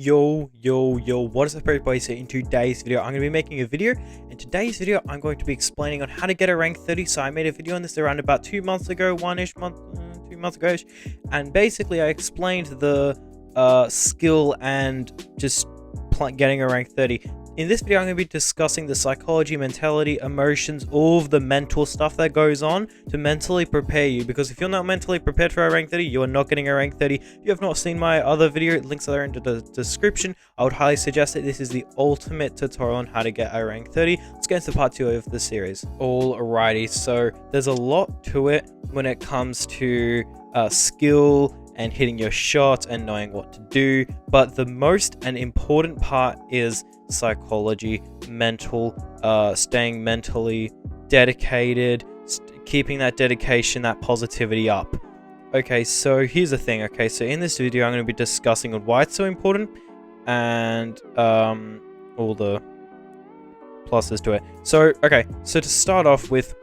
Yo, what is up everybody? So in today's video, I'm going to be making a video. In today's video, I'm going to be explaining on how to get a rank 30. So I made a video on this around about 2 months ago, 2 months ago. And basically I explained the skill and just getting a rank 30. In this video, I'm going to be discussing the psychology, mentality, emotions, all of the mental stuff that goes on to mentally prepare you. Because if you're not mentally prepared for a rank 30, you are not getting a rank 30. If you have not seen my other video, links are in the description. I would highly suggest it. This is the ultimate tutorial on how to get a rank 30. Let's get into part 2 of the series. Alrighty, so there's a lot to it when it comes to skill and hitting your shots and knowing what to do. But the most and important part is psychology, mental, staying mentally dedicated, keeping that dedication, that positivity up. Okay, so here's the thing. Okay, so in this video I'm going to be discussing on why it's so important and all the pluses to it. So okay, so to start off with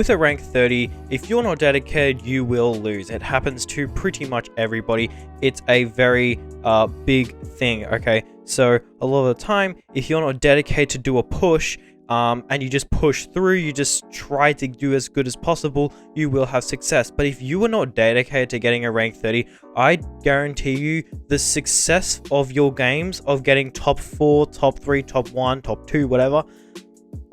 a rank 30, if you're not dedicated, you will lose. It happens to pretty much everybody. It's a very big thing, okay? So a lot of the time, if you're not dedicated to do a push, and you just push through, you just try to do as good as possible, you will have success. But if you are not dedicated to getting a rank 30, I guarantee you the success of your games, of getting top 4, top 3, top 1, top 2, whatever,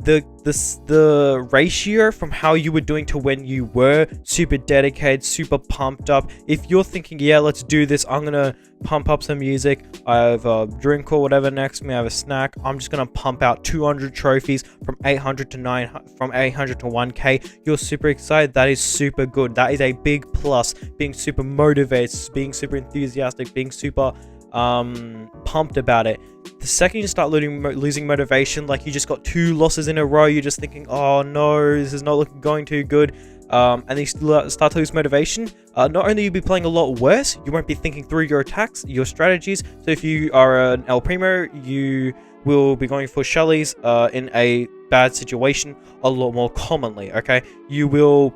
the ratio from how you were doing to when you were super dedicated, super pumped up. If you're thinking, yeah, let's do this, I'm gonna pump up some music, I have a drink or whatever next to me, I have a snack, I'm just gonna pump out 200 trophies from 800 to 1k, you're super excited. That is super good. That is a big plus. Being super motivated, being super enthusiastic, being super pumped about it. The second you start losing motivation, like you just got 2 losses in a row, you're just thinking, oh no, this is not going too good, and you start to lose motivation, not only you'll be playing a lot worse, you won't be thinking through your attacks, your strategies. So if you are an El Primo, you will be going for Shellys in a bad situation a lot more commonly, okay? You will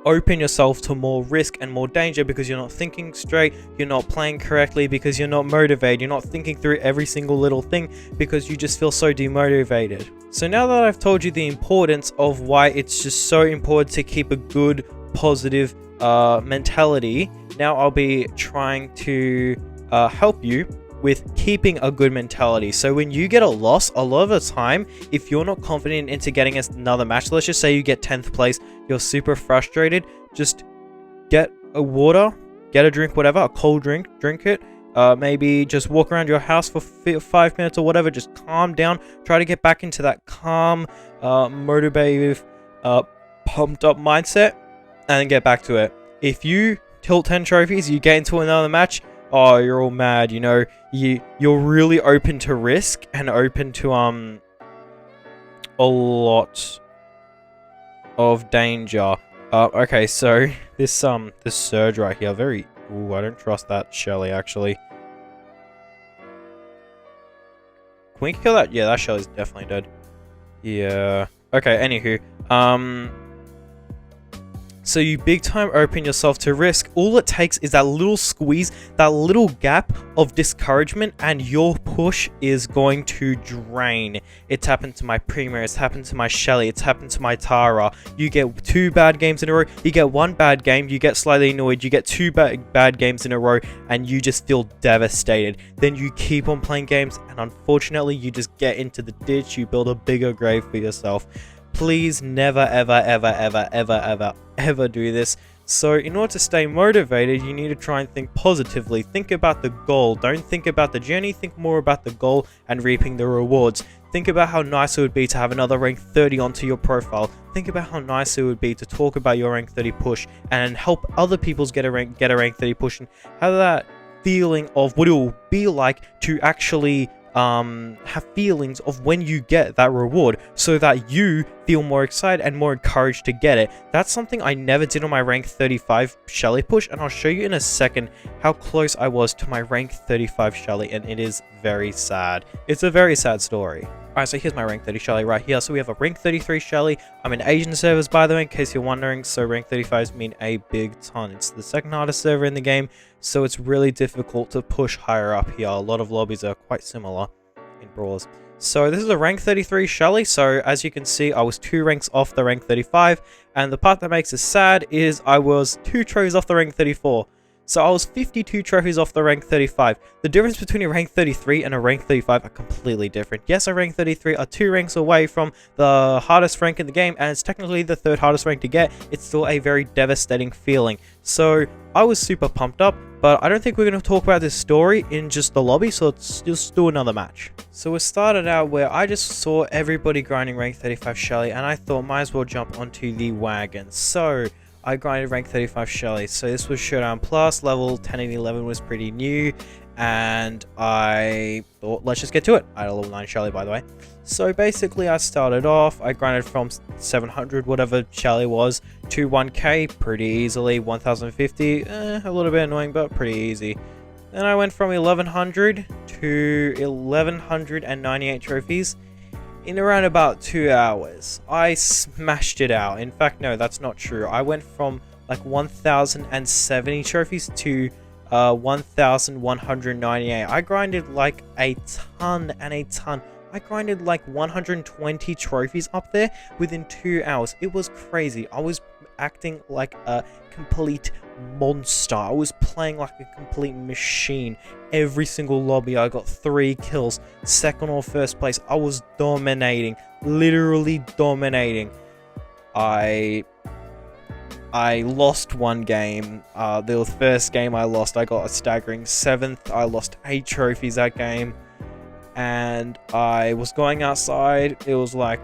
open yourself to more risk and more danger because you're not thinking straight, you're not playing correctly because you're not motivated, you're not thinking through every single little thing because you just feel so demotivated. So now that I've told you the importance of why it's just so important to keep a good, positive mentality, now I'll be trying to help you with keeping a good mentality. So when you get a loss, a lot of the time, if you're not confident into getting another match, let's just say you get 10th place, you're super frustrated, just get a water, get a drink, whatever, a cold drink, drink it, maybe just walk around your house for 5 minutes or whatever, just calm down, try to get back into that calm, motivative, pumped up mindset, and then get back to it. If you tilt 10 trophies, you get into another match, oh, you're all mad, you know, you're really open to risk and open to a lot of danger. Okay, so this surge right here, I don't trust that Shelly actually. Can we kill that? Yeah, that Shelly's definitely dead. Yeah. Okay, anywho, so you big time open yourself to risk. All it takes is that little squeeze, that little gap of discouragement, and your push is going to drain. It's happened to my Primo, it's happened to my Shelly, it's happened to my Tara. You get 2 bad games in a row, you get 1 bad game, you get slightly annoyed, you get 2 bad games in a row, and you just feel devastated. Then you keep on playing games, and unfortunately you just get into the ditch, you build a bigger grave for yourself. Please never ever do this. So in order to stay motivated, you need to try and think positively. Think about the goal. Don't think about the journey. Think more about the goal and reaping the rewards. Think about how nice it would be to have another rank 30 onto your profile. Think about how nice it would be to talk about your rank 30 push and help other people's get a rank 30 push, and have that feeling of what it will be like to actually have feelings of when you get that reward, so that you feel more excited and more encouraged to get it. That's something I never did on my rank 35 Shelly push, and I'll show you in a second how close I was to my rank 35 Shelly, and it is very sad. It's a very sad story. Alright, so here's my rank 30 Shelly right here. So we have a rank 33 Shelly. I'm in Asian servers, by the way, in case you're wondering. So rank 35s mean a big ton. It's the second hardest server in the game, so it's really difficult to push higher up here. A lot of lobbies are quite similar in Brawlers. So this is a rank 33 Shelly. So as you can see, I was 2 ranks off the rank 35. And the part that makes us sad is I was 2 trophies off the rank 34. So I was 52 trophies off the rank 35. The difference between a rank 33 and a rank 35 are completely different. Yes, a rank 33 are 2 ranks away from the hardest rank in the game, and it's technically the 3rd hardest rank to get. It's still a very devastating feeling. So I was super pumped up, but I don't think we're going to talk about this story in just the lobby, so let's just do another match. So we started out where I just saw everybody grinding rank 35 Shelly, and I thought might as well jump onto the wagon. So I grinded rank 35 Shelly. So this was Showdown Plus, level 10 and 11 was pretty new, and I thought, let's just get to it. I had a level 9 Shelly, by the way. So basically I started off, I grinded from 700, whatever Shelly was, to 1k pretty easily, 1050, a little bit annoying, but pretty easy. Then I went from 1100 to 1198 trophies in around about 2 hours. I smashed it out. In fact, no, that's not true. I went from like 1070 trophies to 1198. I grinded like a ton and a ton. I grinded like 120 trophies up there within 2 hours. It was crazy. I was acting like a complete monster. I was playing like a complete machine. Every single lobby I got 3 kills, second or first place. I was dominating, literally dominating. I lost one game. The first game I lost, I got a staggering 7th. I lost 8 trophies that game, and I was going outside. It was like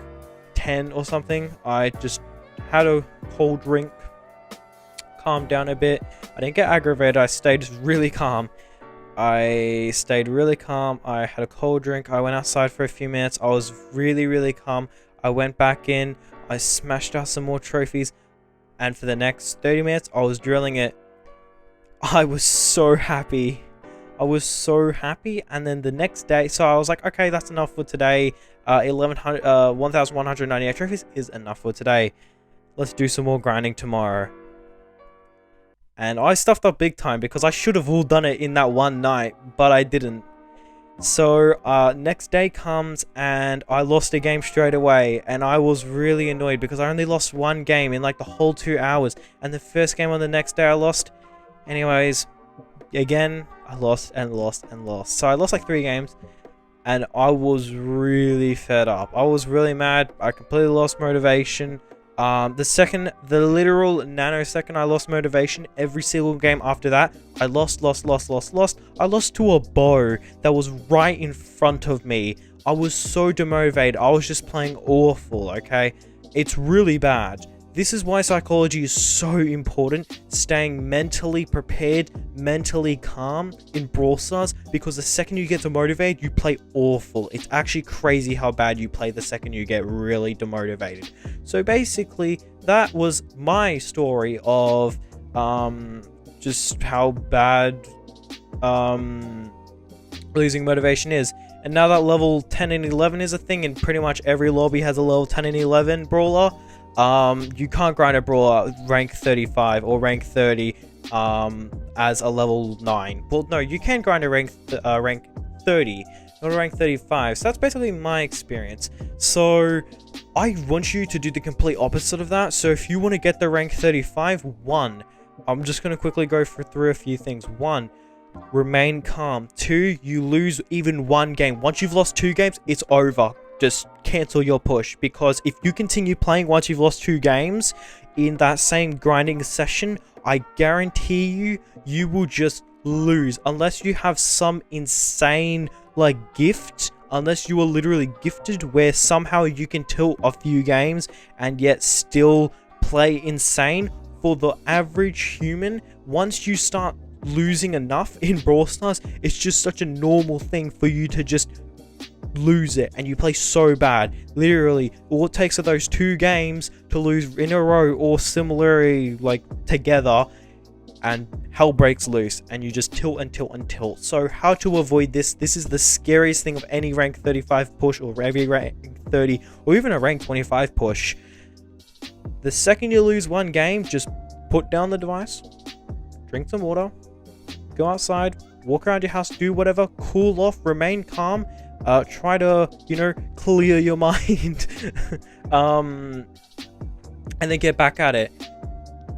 10 or something. I just had a cold drink, calmed down a bit. I didn't get aggravated. I stayed really calm. I stayed really calm. I had a cold drink. I went outside for a few minutes. I was really calm. I went back in. I smashed out some more trophies. And for the next 30 minutes, I was drilling it. I was so happy. I was so happy. And then the next day, so I was like, okay, that's enough for today. 1198 trophies is enough for today. Let's do some more grinding tomorrow. And I stuffed up big time because I should have all done it in that one night, but I didn't. So next day comes and I lost a game straight away, and I was really annoyed because I only lost one game in like the whole 2 hours, and the first game on the next day I lost. Anyways, again, I lost and lost and lost. So I lost like 3 games, and I was really fed up. I was really mad. I completely lost motivation. The literal nanosecond I lost motivation, every single game after that, I lost. I lost to a bow that was right in front of me. I was so demotivated. I was just playing awful, okay? It's really bad. This is why psychology is so important, staying mentally prepared, mentally calm in Brawl Stars, because the second you get demotivated, you play awful. It's actually crazy how bad you play the second you get really demotivated. So basically, that was my story of just how bad losing motivation is. And now that level 10 and 11 is a thing, and pretty much every lobby has a level 10 and 11 brawler, you can't grind a brawler rank 35 or rank 30 as a level 9. Well, no, you can grind a rank 30, not a rank 35. So that's basically my experience. So I want you to do the complete opposite of that. So if you want to get the rank 35, 1, I'm just going to quickly go through a few things. 1, remain calm. 2, you lose even 1 game. Once you've lost 2 games, it's over. Just cancel your push, because if you continue playing once you've lost 2 games in that same grinding session, I guarantee you will just lose, unless you have some insane like gift, unless you are literally gifted where somehow you can tilt a few games and yet still play insane. For the average human, once you start losing enough in Brawl Stars, it's just such a normal thing for you to just lose it, and you play so bad. Literally, all it takes are those 2 games to lose in a row or similarly like together, and hell breaks loose and you just tilt and tilt and tilt. So how to avoid this? This is the scariest thing of any rank 35 push, or every rank 30, or even a rank 25 push. The second you lose one game, just put down the device, drink some water, go outside, walk around your house, do whatever, cool off, remain calm, try to, you know, clear your mind, and then get back at it.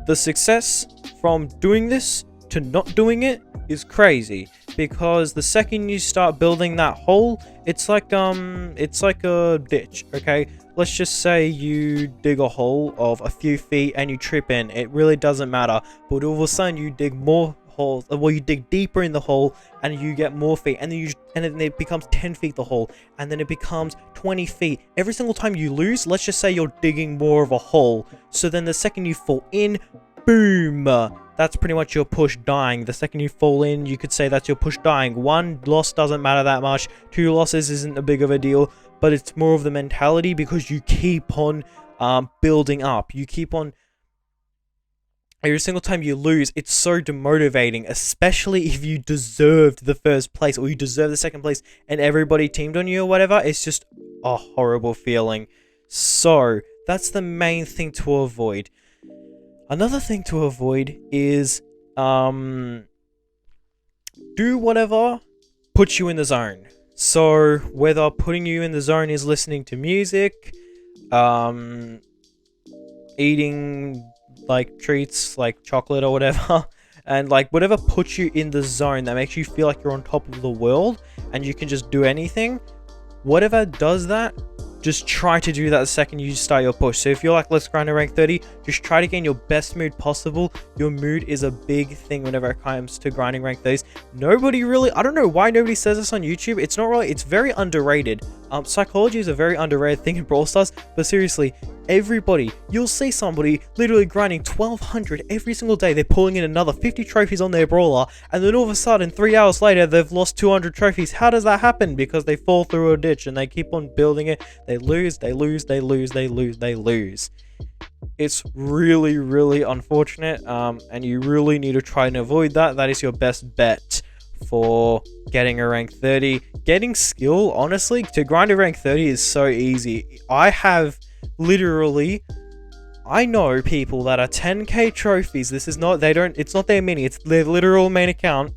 The success from doing this to not doing it is crazy, because the second you start building that hole, it's like a ditch. Okay, let's just say you dig a hole of a few feet and you trip in. It really doesn't matter, but all of a sudden you dig more holes, well, you dig deeper in the hole and you get more feet, and then it becomes 10 feet the hole, and then it becomes 20 feet. Every single time you lose, let's just say you're digging more of a hole, so then the second you fall in, boom, that's pretty much your push dying. The second you fall in, you could say that's your push dying. One loss doesn't matter that much, 2 losses isn't a big of a deal, but it's more of the mentality, because you keep on building up. You keep on, every single time you lose, it's so demotivating, especially if you deserved the first place or you deserve the second place and everybody teamed on you or whatever. It's just a horrible feeling. So that's the main thing to avoid. Another thing to avoid is do whatever puts you in the zone. So whether putting you in the zone is listening to music, eating like treats like chocolate or whatever, and like whatever puts you in the zone that makes you feel like you're on top of the world and you can just do anything, whatever does that, just try to do that the second you start your push. So if you're like, let's grind a rank 30, just try to get in your best mood possible. Your mood is a big thing whenever it comes to grinding rank 30s. Nobody really, I don't know why nobody says this on YouTube. It's not really, it's very underrated. Psychology is a very underrated thing in Brawl Stars, but seriously, everybody, you'll see somebody literally grinding 1200 every single day. They're pulling in another 50 trophies on their brawler, and then all of a sudden 3 hours later they've lost 200 trophies. How does that happen? Because they fall through a ditch and they keep on building it. They lose, they lose, they lose, they lose, they lose. It's really, really unfortunate, and you really need to try and avoid that. That is your best bet for getting a rank 30. Getting skill, honestly, to grind a rank 30 is so easy. I have literally, I know people that are 10k trophies. This is not, it's not their mini, it's their literal main account.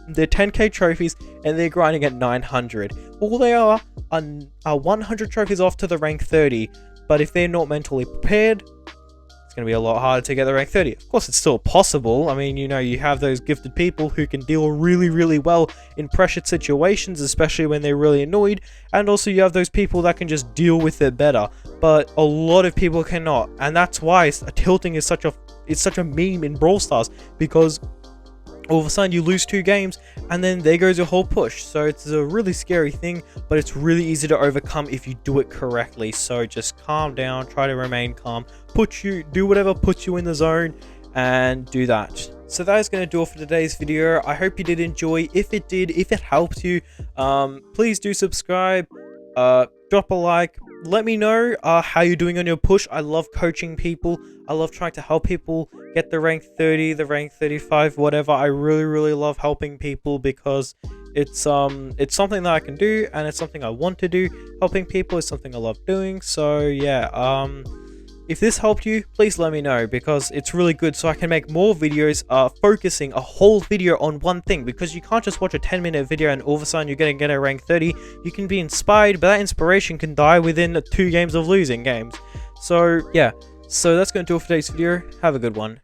They're 10k trophies and they're grinding at 900. All they are 100 trophies off to the rank 30. But if they're not mentally prepared, it's going to be a lot harder to get the rank 30. Of course, it's still possible. I mean, you know, you have those gifted people who can deal really, really well in pressured situations, especially when they're really annoyed. And also you have those people that can just deal with it better. But a lot of people cannot. And that's why tilting is such a meme in Brawl Stars, because all of a sudden you lose 2 games and then there goes your whole push. So it's a really scary thing, but it's really easy to overcome if you do it correctly. So just calm down, try to remain calm, do whatever puts you in the zone, and do that. So that is going to do it for today's video. I hope you did enjoy. If it did, if it helped you, please do subscribe, drop a like. Let me know how you're doing on your push. I love coaching people. I love trying to help people get the rank 30, the rank 35, whatever. I really, really love helping people, because it's something that I can do and it's something I want to do. Helping people is something I love doing. So yeah, if this helped you, please let me know, because it's really good, so I can make more videos focusing a whole video on one thing, because you can't just watch a 10-minute video and all of a sudden you're going to get a rank 30. You can be inspired, but that inspiration can die within 2 games of losing games. So yeah, so that's going to do it for today's video. Have a good one.